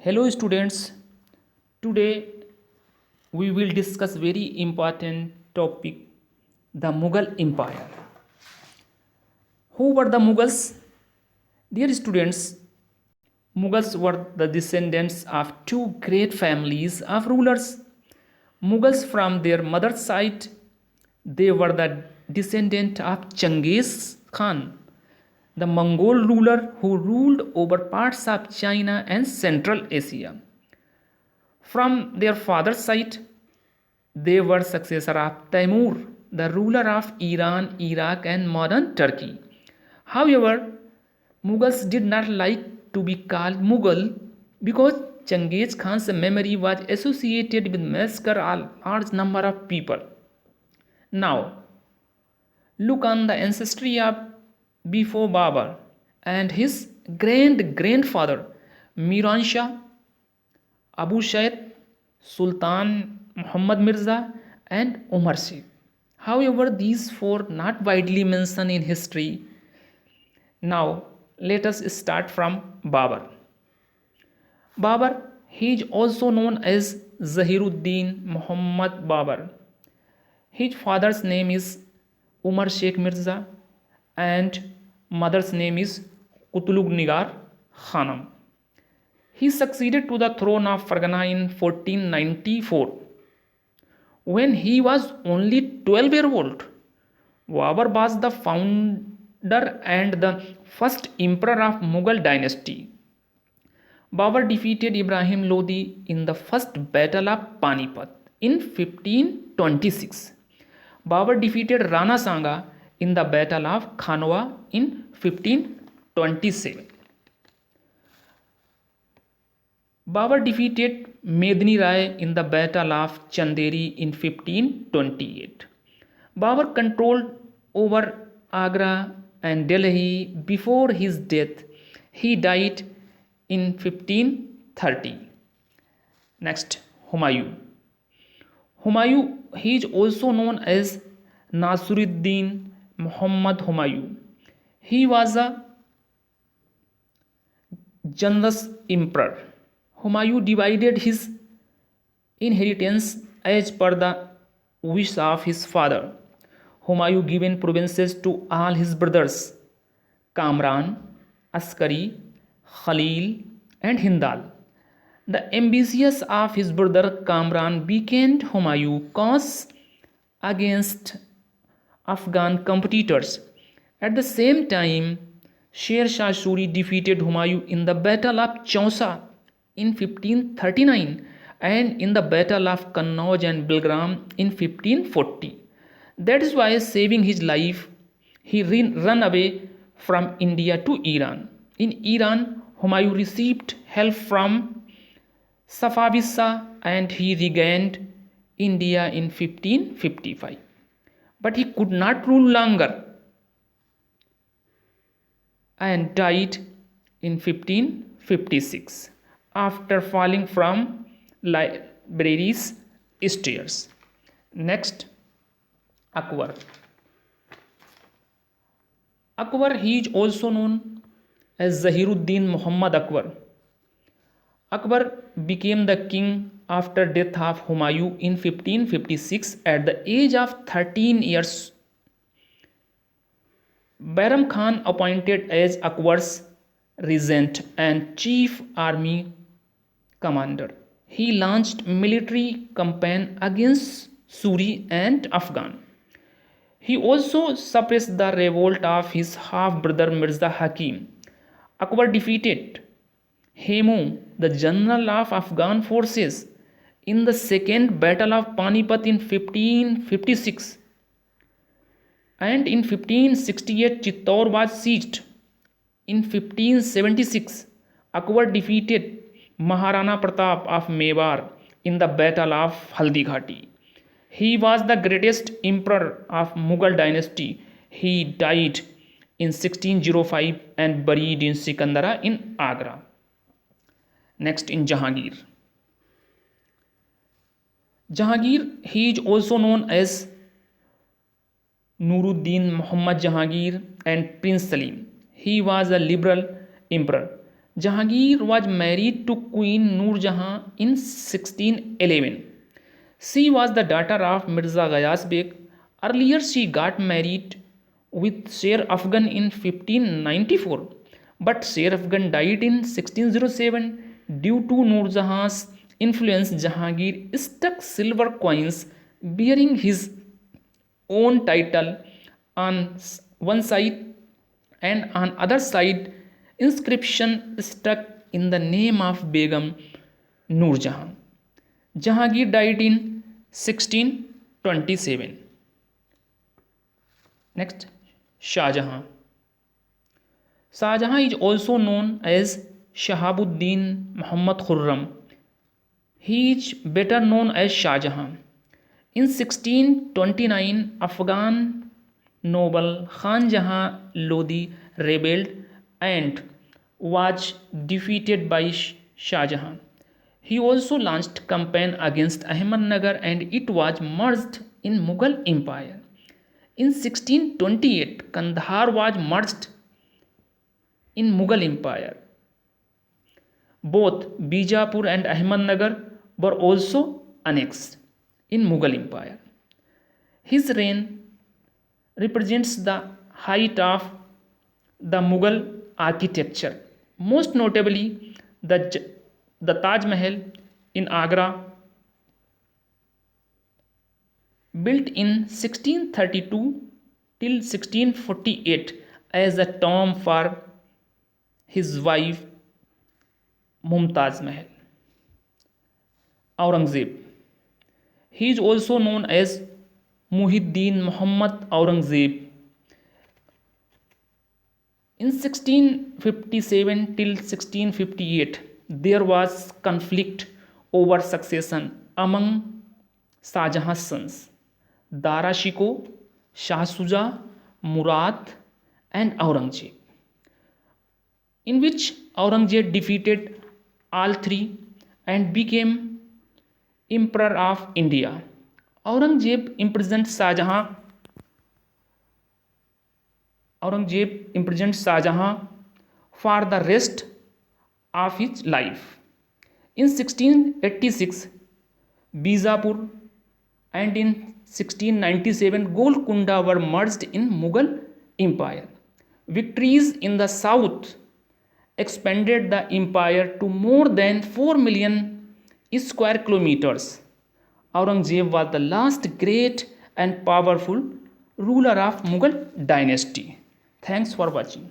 Hello students, today we will discuss very important topic, the Mughal Empire. Who were the Mughals? Dear students, Mughals were the descendants of two great families of rulers. Mughals from their mother's side, they were the descendant of Genghis Khan, the Mongol ruler who ruled over parts of China and Central Asia. From their father's side, they were successor of Timur, the ruler of Iran, Iraq and modern Turkey. However, Mughals did not like to be called Mughal because Genghis Khan's memory was associated with massacre a large number of people. Now, look on the ancestry of before Babur and his great grandfather Miran Shah, Abu Said, Sultan Muhammad Mirza, and Umar Sheikh. However, these four not widely mentioned in history. Now, let us start from Babur. Babur, he is also known as Zahiruddin Muhammad Babur. His father's name is Umar Sheikh Mirza and mother's name is Qutulug Nigar Khanum. He succeeded to the throne of Fargana in 1494. When he was only 12-year old, Babur was the founder and the first emperor of Mughal dynasty. Babur defeated Ibrahim Lodi in the first battle of Panipat in 1526. Babur defeated Rana Sanga in the battle of Khanwa in 1527. Babur defeated Medni Rai in the battle of Chanderi in 1528. Babur controlled over Agra and Delhi before his death. He died in 1530. Next, Humayun. Humayun, he is also known as Nasiruddin Muhammad Humayun. He was a generous emperor. Humayun divided his inheritance as per the wish of his father. Humayun given provinces to all his brothers Kamran, Askari, Khalil, and Hindal. The ambitions of his brother Kamran weakened Humayun's cause against Afghan competitors. At the same time, Sher Shah Suri defeated Humayun in the Battle of Chausa in 1539 and in the Battle of Kannauj and Bilgram in 1540. That is why, saving his life, he ran away from India to Iran. In Iran, Humayun received help from Safavid Shah and he regained India in 1555. But he could not rule longer and died in 1556 after falling from library's stairs. Next, Akbar. Akbar, he is also known as Zahiruddin Muhammad Akbar. Akbar became the king after death of Humayun in 1556 at the age of 13 years. Bairam Khan appointed as Akbar's regent and chief army commander. He launched military campaign against Suri and Afghan. He also suppressed the revolt of his half-brother Mirza Hakim. Akbar defeated Hemu, the general of Afghan forces, in the second battle of Panipat in 1556. And in 1568, Chittor was seized. In 1576, Akbar defeated Maharana Pratap of Mewar in the battle of Haldi Ghati. He was the greatest emperor of Mughal dynasty. He died in 1605 and buried in Sikandara in Agra. Next, in Jahangir. Jahangir, he is also known as Nuruddin Muhammad Jahangir and Prince Salim. He was a liberal emperor. Jahangir was married to Queen Noor Jahan in 1611. She was the daughter of Mirza Ghayas Beg. Earlier, she got married with Sher Afghan in 1594, but Sher Afghan died in 1607. Due to Noor Jahan's influence, Jahangir stuck silver coins bearing his own title on one side, and on other side inscription stuck in the name of Begum Noor Jahan. Jahangir died in 1627. Next, Shah Jahan. Shah Jahan is also known as Shahabuddin Muhammad Khurram. He is better known as Shah Jahan. In 1629, Afghan noble Khan Jahan Lodi rebelled and was defeated by Shah Jahan. He also launched campaign against Ahmednagar and it was merged in Mughal Empire. In 1628, Kandahar was merged in Mughal Empire. Both Bijapur and Ahmednagar were also annexed in Mughal Empire. His reign represents the height of the Mughal architecture, most notably the Taj Mahal in Agra, built in 1632 till 1648 as a tomb for his wife Mumtaz Mahal. Aurangzeb. He is also known as Muhyiddin Muhammad Aurangzeb. In 1657 till 1658, there was conflict over succession among Shah Jahan's sons, Dara Shikoh, Shah Shuja, Murad, and Aurangzeb, in which Aurangzeb defeated all three and became Emperor of India. Aurangzeb imprisoned Shah Jahan. For the rest of his life. In 1686, Bijapur and in 1697, Golconda were merged in Mughal Empire. Victories in the south expanded the empire to more than 4 million square kilometers. Aurangzeb was the last great and powerful ruler of Mughal dynasty. Thanks for watching.